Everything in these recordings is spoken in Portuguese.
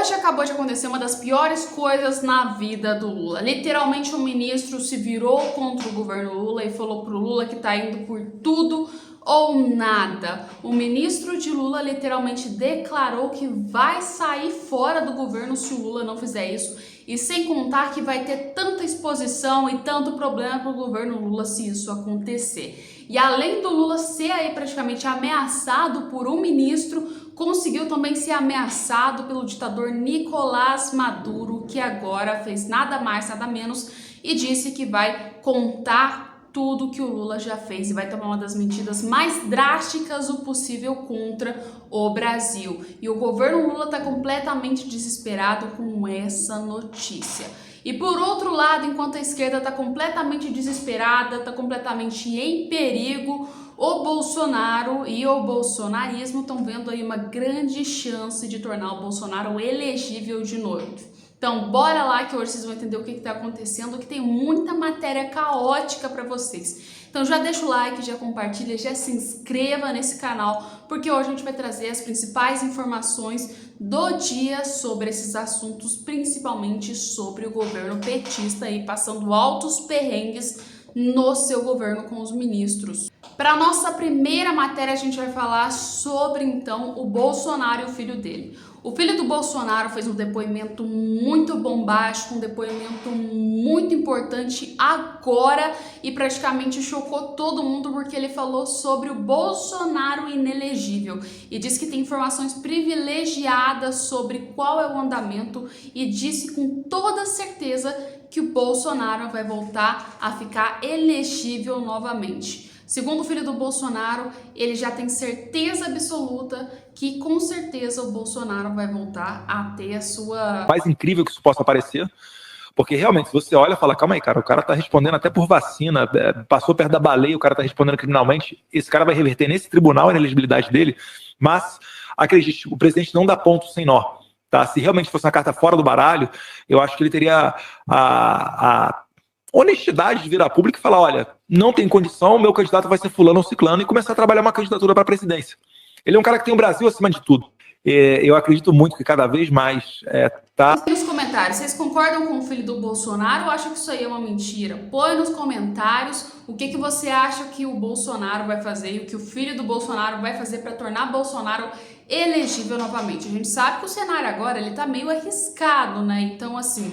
Hoje acabou de acontecer uma das piores coisas na vida do Lula. Literalmente, o ministro se virou contra o governo Lula e falou pro Lula que tá indo por tudo ou nada. O ministro de Lula literalmente declarou que vai sair fora do governo se o Lula não fizer isso. E sem contar que vai ter tanta exposição e tanto problema pro governo Lula se isso acontecer. E além do Lula ser aí praticamente ameaçado por um ministro, conseguiu também ser ameaçado pelo ditador Nicolás Maduro, que agora fez nada mais, nada menos, e disse que vai contar tudo que o Lula já fez e vai tomar uma das medidas mais drásticas o possível contra o Brasil. E o governo Lula está completamente desesperado com essa notícia. E por outro lado, enquanto a esquerda está completamente desesperada, está completamente em perigo, o Bolsonaro e o bolsonarismo estão vendo aí uma grande chance de tornar o Bolsonaro elegível de novo. Então, bora lá que hoje vocês vão entender o que está acontecendo, que tem muita matéria caótica para vocês. Então já deixa o like, já compartilha, já se inscreva nesse canal, porque hoje a gente vai trazer as principais informações do dia sobre esses assuntos, principalmente sobre o governo petista aí passando altos perrengues no seu governo com os ministros. Para nossa primeira matéria, a gente vai falar sobre, então, o Bolsonaro e o filho dele. O filho do Bolsonaro fez um depoimento muito bombástico, um depoimento muito importante agora e praticamente chocou todo mundo porque ele falou sobre o Bolsonaro inelegível e disse que tem informações privilegiadas sobre qual é o andamento e disse com toda certeza que o Bolsonaro vai voltar a ficar elegível novamente. Segundo o filho do Bolsonaro, ele já tem certeza absoluta que com certeza o Bolsonaro vai voltar a ter a sua... Mais incrível que isso possa parecer, porque realmente se você olha e fala, calma aí cara, o cara tá respondendo até por vacina, passou perto da baleia, o cara tá respondendo criminalmente, esse cara vai reverter nesse tribunal a inelegibilidade dele, mas acredite, o presidente não dá ponto sem nó, tá? Se realmente fosse uma carta fora do baralho, eu acho que ele teria a honestidade de vir a público e falar, olha, não tem condição, meu candidato vai ser fulano ou ciclano e começar a trabalhar uma candidatura para a presidência. Ele é um cara que tem o Brasil acima de tudo. Eu acredito muito que cada vez mais Nos comentários, vocês concordam com o filho do Bolsonaro ou acham que isso aí é uma mentira? Põe nos comentários o que você acha que o Bolsonaro vai fazer e o que o filho do Bolsonaro vai fazer para tornar Bolsonaro elegível novamente. A gente sabe que o cenário agora ele tá meio arriscado, né? Então, assim,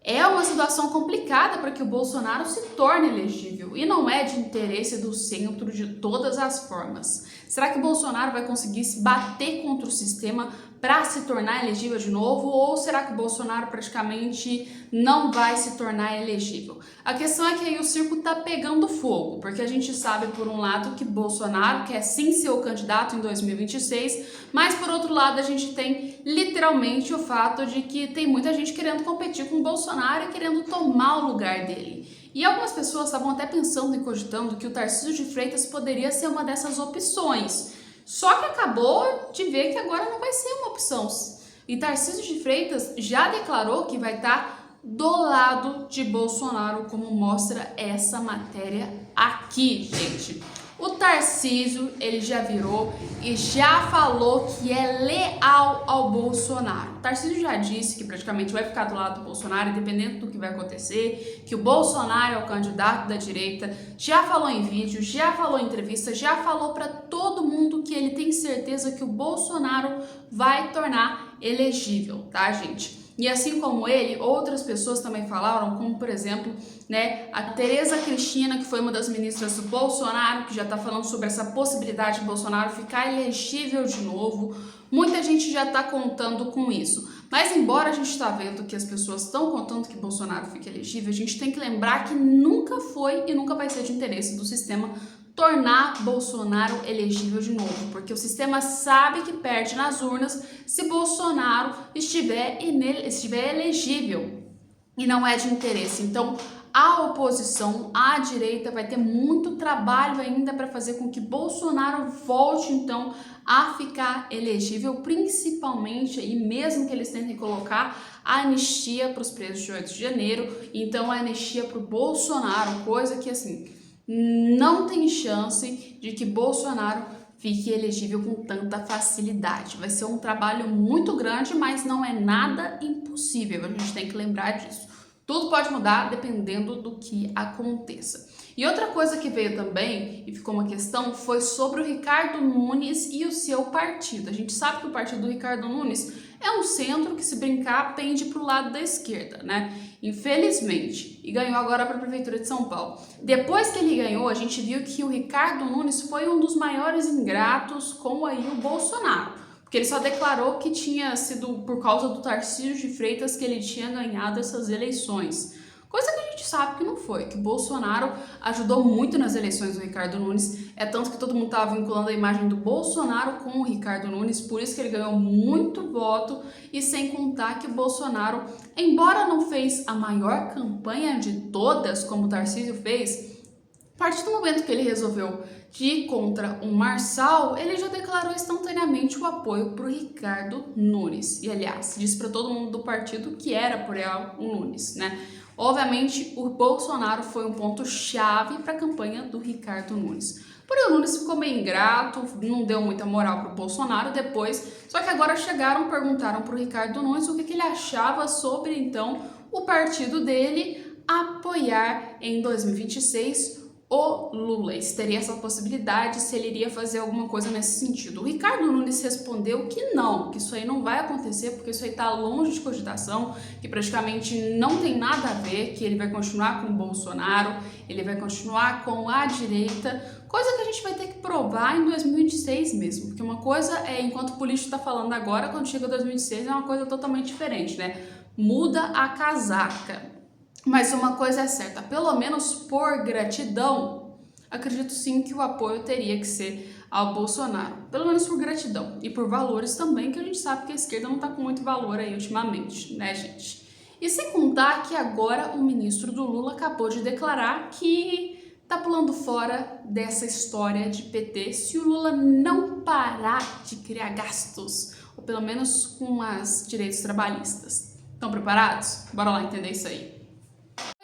é uma situação complicada para que o Bolsonaro se torne elegível e não é de interesse do centro de todas as formas. Será que o Bolsonaro vai conseguir se bater contra o sistema para se tornar elegível de novo ou será que o Bolsonaro praticamente não vai se tornar elegível? A questão é que aí o circo tá pegando fogo, porque a gente sabe por um lado que Bolsonaro quer sim ser o candidato em 2026, mas por outro lado a gente tem literalmente o fato de que tem muita gente querendo competir com o Bolsonaro e querendo tomar o lugar dele. E algumas pessoas estavam até pensando e cogitando que o Tarcísio de Freitas poderia ser uma dessas opções. Só que acabou de ver que agora não vai ser uma opção. E Tarcísio de Freitas já declarou que vai estar do lado de Bolsonaro, como mostra essa matéria aqui, gente. O Tarcísio, ele já virou e já falou que é leal ao Bolsonaro. O Tarcísio já disse que praticamente vai ficar do lado do Bolsonaro, independente do que vai acontecer, que o Bolsonaro é o candidato da direita, já falou em vídeo, já falou em entrevista, já falou para todo mundo que ele tem certeza que o Bolsonaro vai tornar elegível, tá, gente? E assim como ele, outras pessoas também falaram, como por exemplo, né, a Tereza Cristina, que foi uma das ministras do Bolsonaro, que já tá falando sobre essa possibilidade de Bolsonaro ficar elegível de novo. Muita gente já tá contando com isso. Mas embora a gente tá vendo que as pessoas estão contando que Bolsonaro fique elegível, a gente tem que lembrar que nunca foi e nunca vai ser de interesse do sistema tornar Bolsonaro elegível de novo, porque o sistema sabe que perde nas urnas se Bolsonaro estiver elegível e não é de interesse. Então, a oposição, a direita vai ter muito trabalho ainda para fazer com que Bolsonaro volte então a ficar elegível, principalmente e mesmo que eles tentem colocar a anistia para os presos de 8 de janeiro, então a anistia para o Bolsonaro, coisa que assim não tem chance de que Bolsonaro fique elegível com tanta facilidade. Vai ser um trabalho muito grande, mas não é nada impossível, a gente tem que lembrar disso. Tudo pode mudar dependendo do que aconteça. E outra coisa que veio também, e ficou uma questão, foi sobre o Ricardo Nunes e o seu partido. A gente sabe que o partido do Ricardo Nunes é um centro que, se brincar, pende para o lado da esquerda, né? Infelizmente. E ganhou agora para a Prefeitura de São Paulo. Depois que ele ganhou, a gente viu que o Ricardo Nunes foi um dos maiores ingratos com aí o Bolsonaro. Porque ele só declarou que tinha sido por causa do Tarcísio de Freitas que ele tinha ganhado essas eleições. Coisa que a gente sabe que não foi, que o Bolsonaro ajudou muito nas eleições do Ricardo Nunes, é tanto que todo mundo estava vinculando a imagem do Bolsonaro com o Ricardo Nunes, por isso que ele ganhou muito voto, e sem contar que o Bolsonaro, embora não fez a maior campanha de todas, como o Tarcísio fez, a partir do momento que ele resolveu de ir contra o Marçal, ele já declarou instantaneamente o apoio para o Ricardo Nunes. E, aliás, disse para todo mundo do partido que era apoiar o Nunes, né? Obviamente, o Bolsonaro foi um ponto-chave para a campanha do Ricardo Nunes. Porém, o Nunes ficou meio ingrato, não deu muita moral para o Bolsonaro depois, só que agora perguntaram para o Ricardo Nunes o que ele achava sobre, então, o partido dele apoiar em 2026 o Lula, se teria essa possibilidade, se ele iria fazer alguma coisa nesse sentido. O Ricardo Nunes respondeu que não, que isso aí não vai acontecer, porque isso aí está longe de cogitação, que praticamente não tem nada a ver, que ele vai continuar com o Bolsonaro, ele vai continuar com a direita, coisa que a gente vai ter que provar em 2026 mesmo, porque uma coisa é, enquanto o político está falando agora, quando chega 2026 é uma coisa totalmente diferente, né? Muda a casaca. Mas uma coisa é certa, pelo menos por gratidão, acredito sim que o apoio teria que ser ao Bolsonaro. Pelo menos por gratidão e por valores também, que a gente sabe que a esquerda não tá com muito valor aí ultimamente, né, gente? E sem contar que agora o ministro do Lula acabou de declarar que tá pulando fora dessa história de PT se o Lula não parar de criar gastos, ou pelo menos com os direitos trabalhistas. Estão preparados? Bora lá entender isso aí.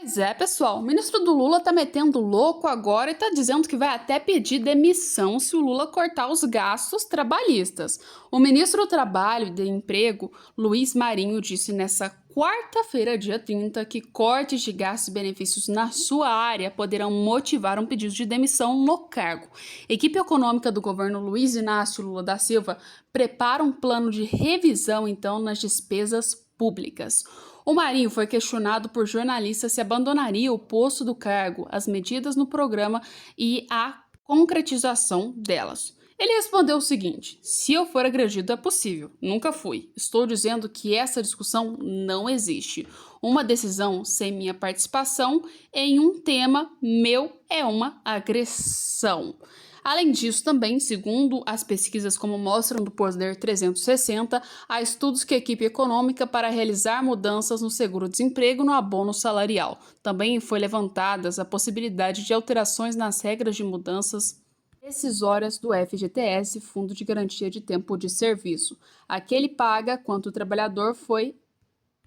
Pois é, pessoal, o ministro do Lula tá metendo louco agora e tá dizendo que vai até pedir demissão se o Lula cortar os gastos trabalhistas. O ministro do Trabalho e do Emprego, Luiz Marinho, disse nessa quarta-feira, dia 30, que cortes de gastos e benefícios na sua área poderão motivar um pedido de demissão no cargo. A equipe econômica do governo Luiz Inácio Lula da Silva prepara um plano de revisão, então, nas despesas públicas. O Marinho foi questionado por jornalistas se abandonaria o posto do cargo, as medidas no programa e a concretização delas. Ele respondeu o seguinte: se eu for agredido é possível, nunca fui. Estou dizendo que essa discussão não existe. Uma decisão sem minha participação em um tema meu é uma agressão. Além disso, também, segundo as pesquisas como mostram do Poder 360, há estudos que a equipe econômica para realizar mudanças no seguro-desemprego no abono salarial. Também foi levantadas a possibilidade de alterações nas regras de mudanças decisórias do FGTS, Fundo de Garantia de Tempo de Serviço. Aquele paga quanto o trabalhador foi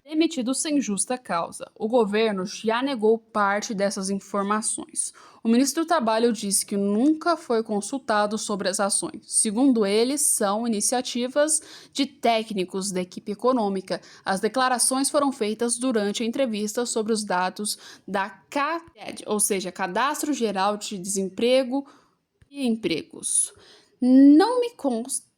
demitido sem justa causa. O governo já negou parte dessas informações. O ministro do Trabalho disse que nunca foi consultado sobre as ações. Segundo ele, são iniciativas de técnicos da equipe econômica. As declarações foram feitas durante a entrevista sobre os dados da CAGED, ou seja, Cadastro Geral de Desemprego e Empregos. Não me consta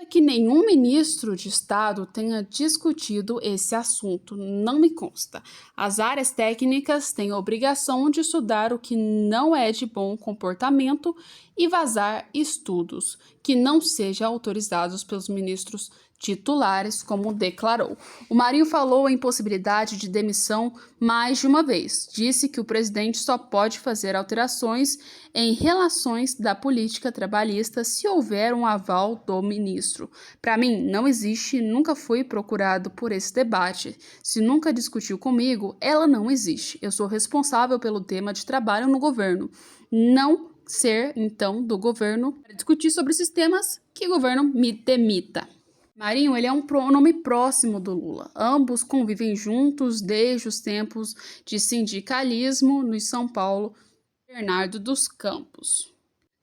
que nenhum ministro de Estado tenha discutido esse assunto, não me consta. As áreas técnicas têm a obrigação de estudar o que não é de bom comportamento e vazar estudos que não sejam autorizados pelos ministros titulares, como declarou. O Marinho falou em possibilidade de demissão mais de uma vez. Disse que o presidente só pode fazer alterações em relações da política trabalhista se houver um aval do ministro. Para mim, não existe, nunca fui procurado por esse debate. Se nunca discutiu comigo, ela não existe. Eu sou responsável pelo tema de trabalho no governo. Não ser, então, do governo para discutir sobre esses temas, que o governo me demita. Marinho, ele é um pronome próximo do Lula. Ambos convivem juntos desde os tempos de sindicalismo no São Paulo, Bernardo dos Campos.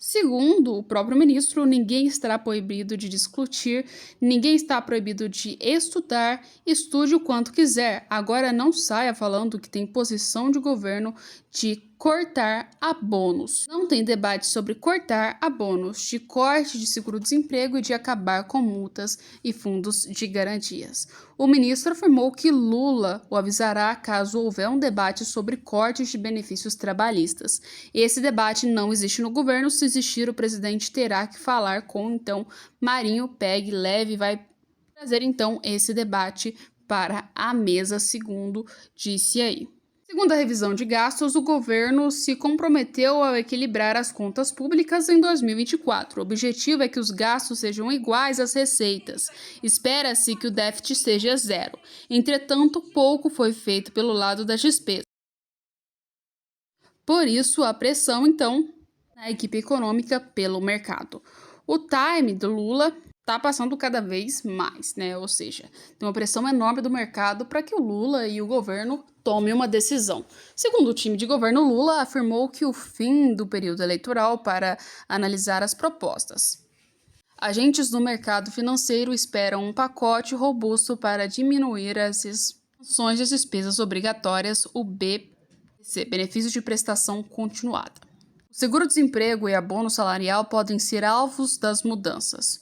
Segundo o próprio ministro, ninguém estará proibido de discutir, ninguém está proibido de estudar, estude o quanto quiser. Agora não saia falando que tem posição de governo de cortar abonos. Não tem debate sobre cortar abonos, de corte de seguro-desemprego e de acabar com multas e fundos de garantias. O ministro afirmou que Lula o avisará caso houver um debate sobre cortes de benefícios trabalhistas. Esse debate não existe no governo. Se existir, o presidente terá que falar com, então, Marinho, pegue leve e vai trazer, então, esse debate para a mesa, segundo disse aí. Segundo a revisão de gastos, o governo se comprometeu a equilibrar as contas públicas em 2024. O objetivo é que os gastos sejam iguais às receitas. Espera-se que o déficit seja zero. Entretanto, pouco foi feito pelo lado das despesas. Por isso, a pressão, então, na equipe econômica pelo mercado. O time do Lula está passando cada vez mais, né? Ou seja, tem uma pressão enorme do mercado para que o Lula e o governo tomem uma decisão. Segundo o time de governo, Lula afirmou que o fim do período eleitoral para analisar as propostas. Agentes do mercado financeiro esperam um pacote robusto para diminuir as isenções das despesas obrigatórias, o BPC, benefício de prestação continuada. O seguro-desemprego e abono salarial podem ser alvos das mudanças.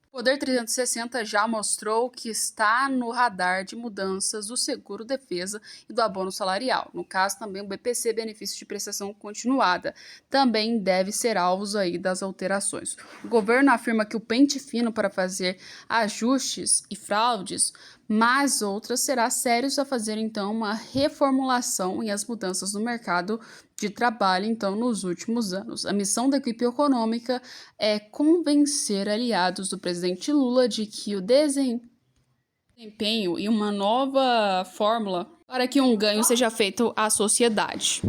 O Poder 360 já mostrou que está no radar de mudanças do seguro-defesa e do abono salarial. No caso, também o BPC, benefício de prestação continuada, também deve ser alvos aí das alterações. O governo afirma que o pente fino para fazer ajustes e fraudes, mas outras será sérios a fazer, então, uma reformulação e as mudanças no mercado de trabalho, então, nos últimos anos. A missão da equipe econômica é convencer aliados do presidente Lula de que o desempenho e uma nova fórmula para que um ganho seja feito à sociedade.